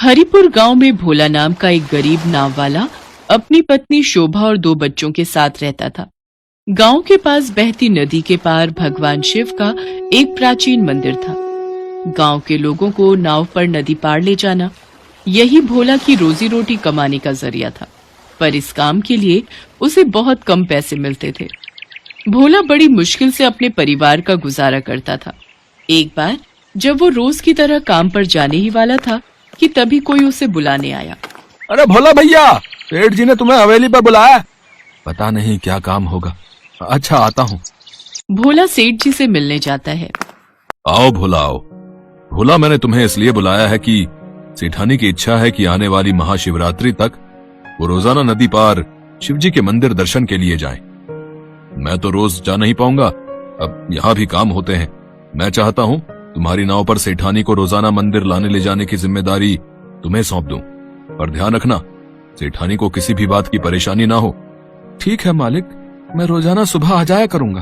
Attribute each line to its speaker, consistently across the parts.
Speaker 1: हरिपुर गांव में भोला नाम का एक गरीब नाव वाला अपनी पत्नी शोभा और 2 बच्चों के साथ रहता था। गांव के पास बहती नदी के पार भगवान शिव का एक प्राचीन मंदिर था। गांव के लोगों को नाव पर नदी पार ले जाना यही भोला की रोजी रोटी कमाने का जरिया था, पर इस काम के लिए उसे बहुत कम पैसे मिलते थे। भोला बड़ी मुश्किल से अपने परिवार का गुजारा करता था। एक बार जब वो रोज की तरह काम पर जाने ही वाला था कि तभी कोई उसे बुलाने आया।
Speaker 2: अरे भोला भैया, सेठ जी ने तुम्हें हवेली पर बुलाया। पता नहीं क्या काम होगा। अच्छा, आता हूँ।
Speaker 1: भोला सेठ जी से मिलने जाता है।
Speaker 2: आओ भोला, आओ। भोला, मैंने तुम्हें इसलिए बुलाया है कि सेठानी की इच्छा है कि आने वाली महाशिवरात्रि तक वो रोजाना नदी पार शिवजी के मंदिर दर्शन के लिए जाएं। मैं तो रोज जा नहीं पाऊंगा, अब यहाँ भी काम होते हैं। मैं चाहता हूँ तुम्हारी नाव पर सेठानी को रोजाना मंदिर लाने ले जाने की जिम्मेदारी तुम्हें सौंप दूं, पर ध्यान रखना सेठानी को किसी भी बात की परेशानी ना हो। ठीक है मालिक, मैं रोजाना सुबह आ जाया करूंगा।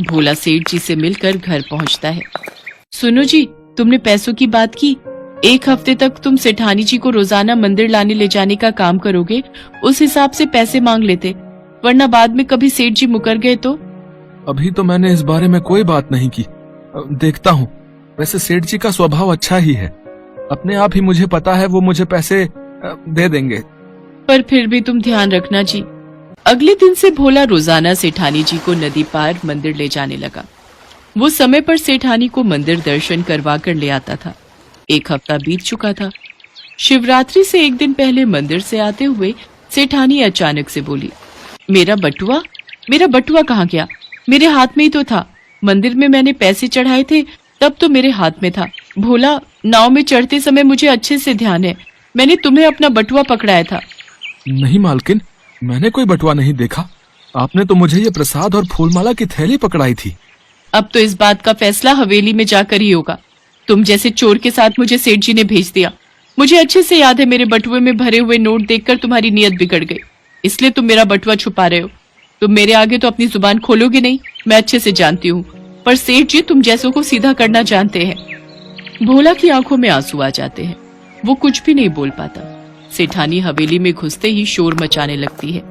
Speaker 1: भोला सेठ जी से मिलकर घर पहुंचता है। सुनो जी, तुमने पैसों की बात की। 1 हफ्ते तक तुम सेठानी जी को रोजाना मंदिर लाने ले जाने का काम करोगे, उस हिसाब से पैसे मांग लेते, वरना बाद में कभी सेठ जी मुकर गए तो।
Speaker 2: अभी तो मैंने इस बारे में कोई बात नहीं की, देखता हूँ। वैसे सेठ जी का स्वभाव अच्छा ही है, अपने आप ही मुझे पता है वो मुझे पैसे दे देंगे।
Speaker 1: पर फिर भी तुम ध्यान रखना जी। अगले दिन से भोला रोजाना सेठानी जी को नदी पार मंदिर ले जाने लगा। वो समय पर सेठानी को मंदिर दर्शन करवा कर ले आता था। 1 हफ्ता बीत चुका था। शिवरात्रि से 1 दिन पहले मंदिर से आते हुए सेठानी अचानक से बोली, मेरा बटुआ कहाँ गया? मेरे हाथ में ही तो था। मंदिर में मैंने पैसे चढ़ाए थे, तब तो मेरे हाथ में था। भोला, नाव में चढ़ते समय मुझे अच्छे से ध्यान है, मैंने तुम्हें अपना बटुआ पकड़ाया था।
Speaker 2: नहीं मालकिन, मैंने कोई बटुआ नहीं देखा। आपने तो मुझे ये प्रसाद और फूलमाला की थैली पकड़ाई थी।
Speaker 1: अब तो इस बात का फैसला हवेली में जाकर ही होगा। तुम जैसे चोर के साथ मुझे सेठ जी ने भेज दिया। मुझे अच्छे से याद है, मेरे बटुए में भरे हुए नोट देखकर तुम्हारी नीयत बिगड़ गई, इसलिए तुम मेरा बटुआ छुपा रहे हो। तुम मेरे आगे तो अपनी जुबान खोलोगे नहीं, मैं अच्छे से जानती हूँ, पर सेठ जी तुम जैसों को सीधा करना जानते हैं। भोला की आंखों में आंसू आ जाते हैं। वो कुछ भी नहीं बोल पाता। सेठानी हवेली में घुसते ही शोर मचाने लगती है।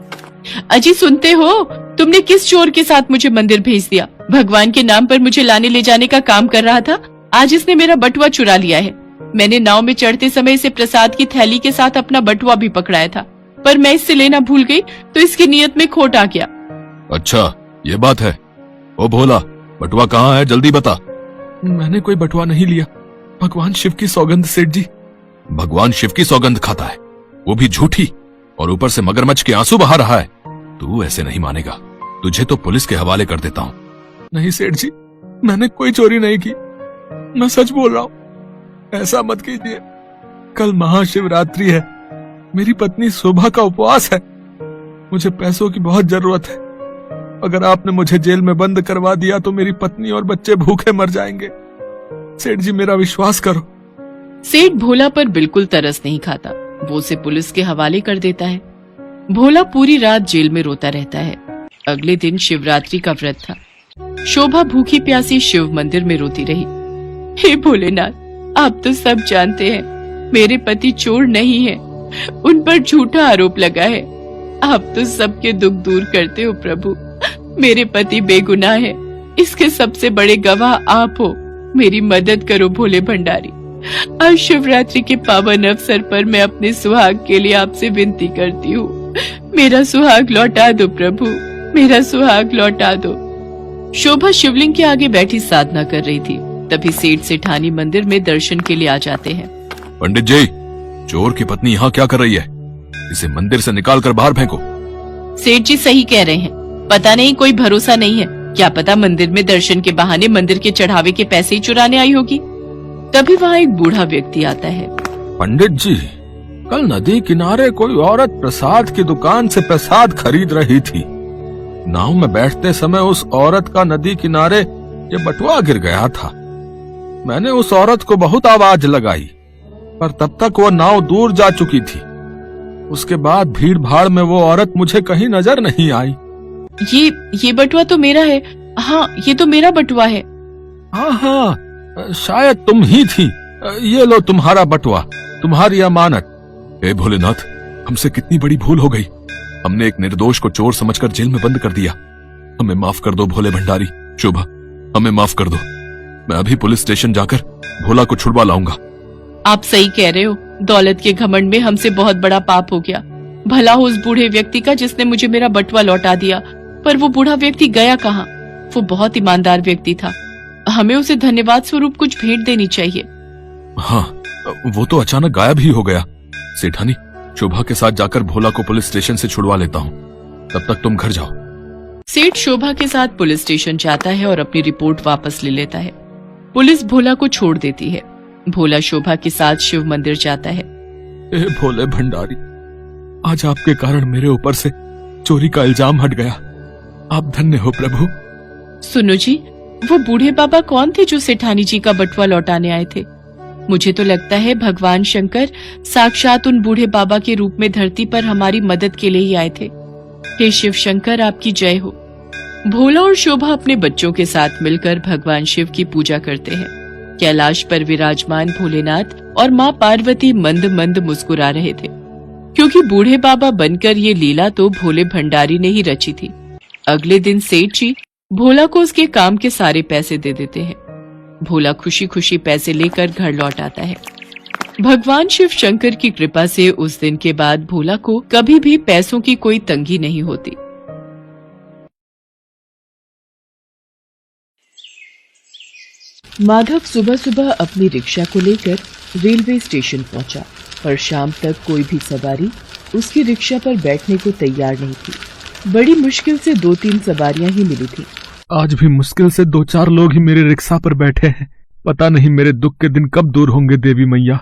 Speaker 1: अजी सुनते हो, तुमने किस चोर के साथ मुझे मंदिर भेज दिया? भगवान के नाम पर मुझे लाने ले जाने का काम कर रहा था, आज इसने मेरा बटुआ चुरा लिया है। मैंने नाव में चढ़ते समय इसे प्रसाद की थैली के साथ अपना बटुआ भी पकड़ाया था, पर मैं इससे लेना भूल गई तो इसकी नीयत में खोट आ गया।
Speaker 2: अच्छा, ये बात है। ओ भोला, बटुआ कहाँ है, जल्दी बता। मैंने कोई बटुआ नहीं लिया, भगवान शिव की सौगंध सेठ जी। भगवान शिव की सौगंध खाता है, वो भी झूठी, और ऊपर से मगरमच्छ के आंसू बहा रहा है। तू ऐसे नहीं मानेगा, तुझे तो पुलिस के हवाले कर देता हूँ। नहीं सेठ जी, मैंने कोई चोरी नहीं की, मैं सच बोल रहा हूँ। ऐसा मत कीजिए, कल महाशिवरात्रि है, मेरी पत्नी शोभा का उपवास है, मुझे पैसों की बहुत जरूरत है। अगर आपने मुझे जेल में बंद करवा दिया तो मेरी पत्नी और बच्चे भूखे मर जाएंगे। सेठ जी, मेरा विश्वास करो।
Speaker 1: सेठ भोला पर बिल्कुल तरस नहीं खाता, वो उसे पुलिस के हवाले कर देता है। भोला पूरी रात जेल में रोता रहता है। अगले दिन शिवरात्रि का व्रत था। शोभा भूखी प्यासी शिव मंदिर में रोती रही। हे भोलेनाथ, आप तो सब जानते हैं, मेरे पति चोर नहीं है, उन पर झूठा आरोप लगा है। आप तो सबके दुख दूर करते हो प्रभु। मेरे पति बेगुनाह है, इसके सबसे बड़े गवाह आप हो। मेरी मदद करो भोले भंडारी। आज शिवरात्रि के पावन अवसर पर मैं अपने सुहाग के लिए आपसे विनती करती हूँ। मेरा सुहाग लौटा दो प्रभु, मेरा सुहाग लौटा दो। शोभा शिवलिंग के आगे बैठी साधना कर रही थी, तभी सेठ सेठानी मंदिर में दर्शन के लिए आ जाते हैं।
Speaker 2: पंडित जी, चोर की पत्नी यहाँ क्या कर रही है? इसे मंदिर से निकाल कर बाहर फेंको।
Speaker 1: सेठ जी सही कह रहे हैं, पता नहीं, कोई भरोसा नहीं है। क्या पता मंदिर में दर्शन के बहाने मंदिर के चढ़ावे के पैसे ही चुराने आई होगी। तभी वहाँ एक बूढ़ा व्यक्ति आता है।
Speaker 2: पंडित जी, कल नदी किनारे कोई औरत प्रसाद की दुकान से प्रसाद खरीद रही थी। नाव में बैठते समय उस औरत का नदी किनारे ये बटुआ गिर गया था। मैंने उस औरत को बहुत आवाज लगाई, पर तब तक वो नाव दूर जा चुकी थी। उसके बाद भीड़ भाड़ में वो औरत मुझे कहीं नजर नहीं आई।
Speaker 1: ये बटुआ तो मेरा है। हाँ, ये तो मेरा बटुआ है।
Speaker 2: हाँ, शायद तुम ही थी। ये लो तुम्हारा बटुआ, तुम्हारी अमानत। हे भोलेनाथ, हमसे कितनी बड़ी भूल हो गई। हमने एक निर्दोष को चोर समझकर जेल में बंद कर दिया। हमें माफ कर दो भोले भंडारी। शोभा, हमें माफ कर दो। मैं अभी पुलिस स्टेशन जाकर भोला को छुड़वा लाऊंगा।
Speaker 1: आप सही कह रहे हो। दौलत के घमंड में हमसे बहुत बड़ा पाप हो गया। भला हो उस बूढ़े व्यक्ति का जिसने मुझे मेरा बटुआ लौटा दिया। पर वो बूढ़ा व्यक्ति गया कहाँ? वो बहुत ईमानदार व्यक्ति था। हमें उसे धन्यवाद स्वरूप कुछ भेंट देनी चाहिए।
Speaker 2: हाँ, वो तो अचानक गायब ही हो गया। सेठानी, शोभा के साथ जाकर भोला को पुलिस स्टेशन से छुड़वा लेता हूँ। तब तक तुम घर जाओ।
Speaker 1: सेठ शोभा के साथ पुलिस स्टेशन जाता है और अपनी रिपोर्ट वापस ले लेता है। पुलिस भोला को छोड़ देती है। भोला शोभा के साथ शिव मंदिर जाता है।
Speaker 2: ए भोले भंडारी, आज आपके कारण मेरे ऊपर से चोरी का इल्जाम हट गया। आप धन्य हो प्रभु।
Speaker 1: सुनो जी, वो बूढ़े बाबा कौन थे जो सेठानी जी का बटुआ लौटाने आए थे? मुझे तो लगता है भगवान शंकर साक्षात उन बूढ़े बाबा के रूप में धरती पर हमारी मदद के लिए ही आए थे। हे शिव शंकर, आपकी जय हो। भोला और शोभा अपने बच्चों के साथ मिलकर भगवान शिव की पूजा करते हैं। कैलाश पर विराजमान भोलेनाथ और माँ पार्वती मंद मंद मुस्कुरा रहे थे, क्योंकि बूढ़े बाबा बनकर ये लीला तो भोले भंडारी ने ही रची थी। अगले दिन सेठ जी भोला को उसके काम के सारे पैसे दे देते हैं। भोला खुशी खुशी पैसे लेकर घर लौट आता है। भगवान शिव शंकर की कृपा से उस दिन के बाद भोला को कभी भी पैसों की कोई तंगी नहीं होती। माधव सुबह सुबह अपनी रिक्शा को लेकर रेलवे स्टेशन पहुंचा, पर शाम तक कोई भी सवारी उसकी रिक्शा पर बैठने को तैयार नहीं थी। बड़ी मुश्किल से 2-3 सवारियां ही मिली थी।
Speaker 2: आज भी मुश्किल से 2-4 लोग ही मेरे रिक्शा पर बैठे हैं। पता नहीं मेरे दुख के दिन कब दूर होंगे देवी मैया।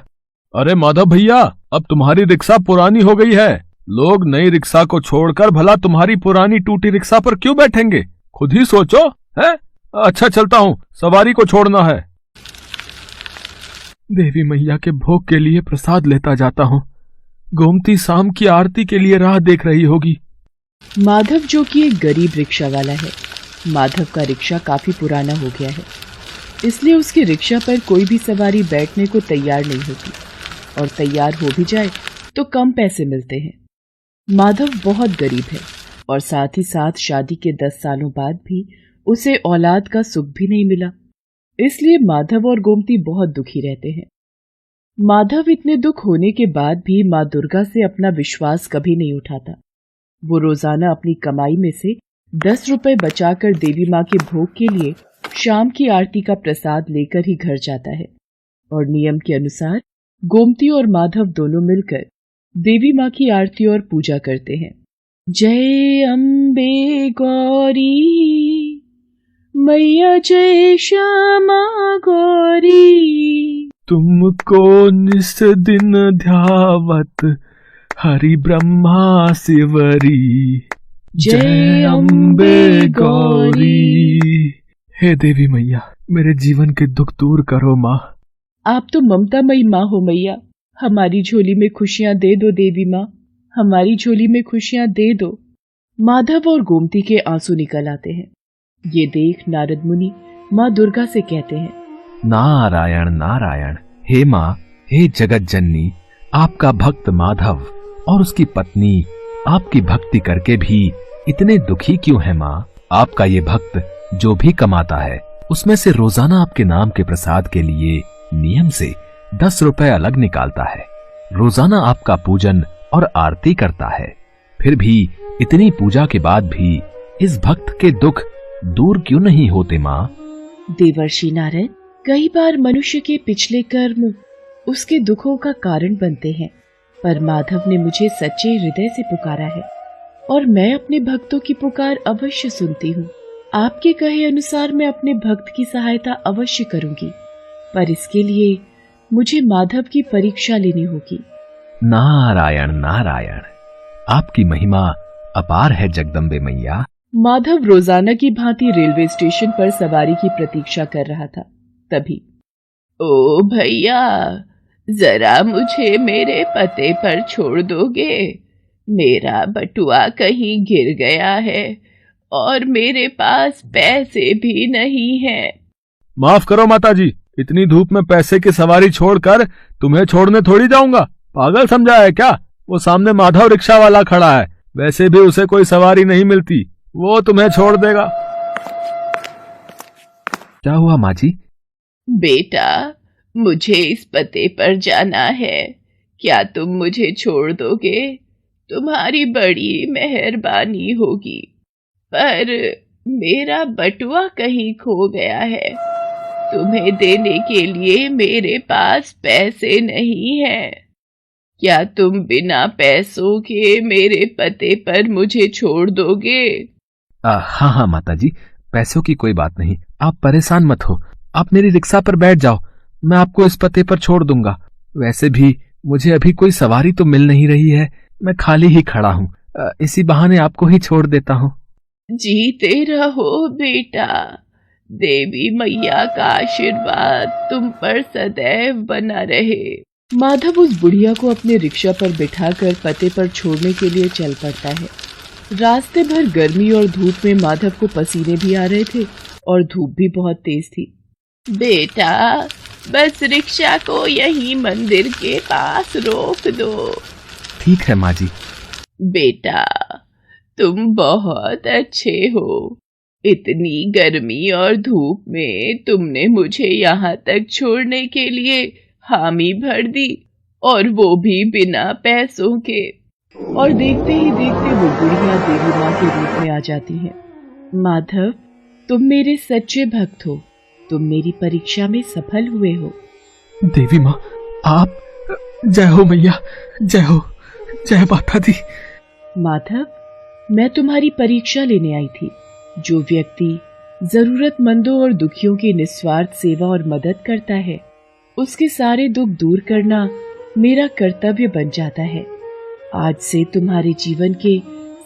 Speaker 2: अरे माधव भैया, अब तुम्हारी रिक्शा पुरानी हो गई है। लोग नई रिक्शा को छोड़कर भला तुम्हारी पुरानी टूटी रिक्शा पर क्यों बैठेंगे? खुद ही सोचो। है? अच्छा, चलता हूँ, सवारी को छोड़ना है। देवी मैया के भोग के लिए प्रसाद लेता जाता हूँ। गोमती शाम की आरती के लिए राह देख रही होगी।
Speaker 1: माधव, जो कि एक गरीब रिक्शा वाला है, माधव का रिक्शा काफी पुराना हो गया है, इसलिए उसकी रिक्शा पर कोई भी सवारी बैठने को तैयार नहीं होती, और तैयार हो भी जाए तो कम पैसे मिलते हैं। माधव बहुत गरीब है और साथ ही साथ शादी के 10 सालों बाद भी उसे औलाद का सुख भी नहीं मिला, इसलिए माधव और गोमती बहुत दुखी रहते हैं। माधव इतने दुख होने के बाद भी माँ दुर्गा से अपना विश्वास कभी नहीं उठाता। वो रोजाना अपनी कमाई में से 10 रुपए बचाकर देवी माँ के भोग के लिए शाम की आरती का प्रसाद लेकर ही घर जाता है, और नियम के अनुसार गोमती और माधव दोनों मिलकर देवी माँ की आरती और पूजा करते हैं। जय अम्बे गौरी मैया, जय श्यामा गौरी,
Speaker 2: तुमको निस दिन ध्यावत हरि ब्रह्मा शिवरी।
Speaker 1: जय अम्बे गौरी।
Speaker 2: हे देवी मैया, मेरे जीवन के दुख दूर करो माँ।
Speaker 1: आप तो ममतामयी माँ हो मैया। हमारी झोली में खुशियाँ दे दो देवी माँ, हमारी झोली में खुशियाँ दे दो। माधव और गोमती के आंसू निकल आते हैं। ये देख नारद मुनि माँ दुर्गा से कहते हैं,
Speaker 3: नारायण नारायण। हे माँ, हे जगत जननी, आपका भक्त माधव और उसकी पत्नी आपकी भक्ति करके भी इतने दुखी क्यों है माँ? आपका ये भक्त जो भी कमाता है उसमें से रोजाना आपके नाम के प्रसाद के लिए नियम से 10 रुपए अलग निकालता है। रोजाना आपका पूजन और आरती करता है, फिर भी इतनी पूजा के बाद भी इस भक्त के दुख दूर क्यों नहीं होते माँ?
Speaker 1: देवर्षि नारद, कई बार मनुष्य के पिछले कर्म उसके दुखों का कारण बनते हैं, पर माधव ने मुझे सच्चे हृदय से पुकारा है और मैं अपने भक्तों की पुकार अवश्य सुनती हूँ। आपके कहे अनुसार मैं अपने भक्त की सहायता अवश्य करूंगी, पर इसके लिए मुझे माधव की परीक्षा लेनी होगी।
Speaker 3: नारायण नारायण। आपकी महिमा अपार है जगदम्बे मैया।
Speaker 1: माधव रोजाना की भांति रेलवे स्टेशन पर सवारी की प्रतीक्षा कर रहा था। तभी, ओ भैया, जरा मुझे मेरे पते पर छोड़ दोगे? मेरा बटुआ कहीं गिर गया है और मेरे पास पैसे भी नहीं है।
Speaker 2: माफ करो माताजी,
Speaker 3: इतनी धूप में पैसे की सवारी छोड़कर तुम्हें छोड़ने थोड़ी जाऊंगा। पागल समझा है क्या? वो सामने माधव रिक्शा वाला खड़ा है, वैसे भी उसे कोई सवारी नहीं मिलती, वो तुम्हें छोड़ देगा। क्या हुआ माँ जी?
Speaker 1: बेटा, मुझे इस पते पर जाना है, क्या तुम मुझे छोड़ दोगे? तुम्हारी बड़ी मेहरबानी होगी, पर मेरा बटुआ कहीं खो गया है। तुम्हें देने के लिए मेरे पास पैसे नहीं हैं। क्या तुम बिना पैसों के मेरे पते पर मुझे छोड़ दोगे?
Speaker 3: हाँ हाँ माता जी, पैसों की कोई बात नहीं, आप परेशान मत हो। आप मेरी रिक्शा पर बैठ जाओ, मैं आपको इस पते पर छोड़ दूंगा। वैसे भी मुझे अभी कोई सवारी तो मिल नहीं रही है, मैं खाली ही खड़ा हूँ, इसी बहाने आपको ही छोड़ देता हूँ।
Speaker 1: जीते रहो बेटा, देवी मैया का आशीर्वाद तुम पर सदैव बना रहे। माधव उस बुढ़िया को अपने रिक्शा पर बिठाकर पते पर छोड़ने के लिए चल पड़ता है। रास्ते भर गर्मी और धूप में माधव को पसीने भी आ रहे थे और धूप भी बहुत तेज थी। बेटा, बस रिक्शा को यहीं मंदिर के पास रोक दो।
Speaker 3: ठीक है माँ जी।
Speaker 1: बेटा, तुम बहुत अच्छे हो। इतनी गर्मी और धूप में तुमने मुझे यहाँ तक छोड़ने के लिए हामी भर दी, और वो भी बिना पैसों के। और देखते ही देखते वो बुढ़िया देवी माँ के रूप में आ जाती है। माधव, तुम मेरे सच्चे भक्त हो, तुम मेरी परीक्षा में सफल हुए हो।
Speaker 3: देवी माँ, आप जय हो मैया, जय हो, जय माता दी।
Speaker 1: माधव, मैं तुम्हारी परीक्षा लेने आई थी। जो व्यक्ति जरूरतमंदों और दुखियों की निस्वार्थ सेवा और मदद करता है, उसके सारे दुख दूर करना मेरा कर्तव्य बन जाता है। आज से तुम्हारे जीवन के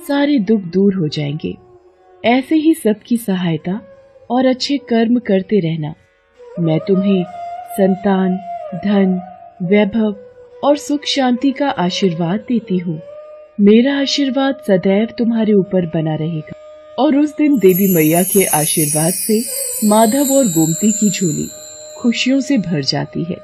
Speaker 1: सारे दुख दूर हो जाएंगे। ऐसे ही सबकी सहायता और अच्छे कर्म करते रहना। मैं तुम्हें संतान, धन, वैभव और सुख शांति का आशीर्वाद देती हूँ। मेरा आशीर्वाद सदैव तुम्हारे ऊपर बना रहेगा। और उस दिन देवी मैया के आशीर्वाद से माधव और गोमती की झोली खुशियों से भर जाती है।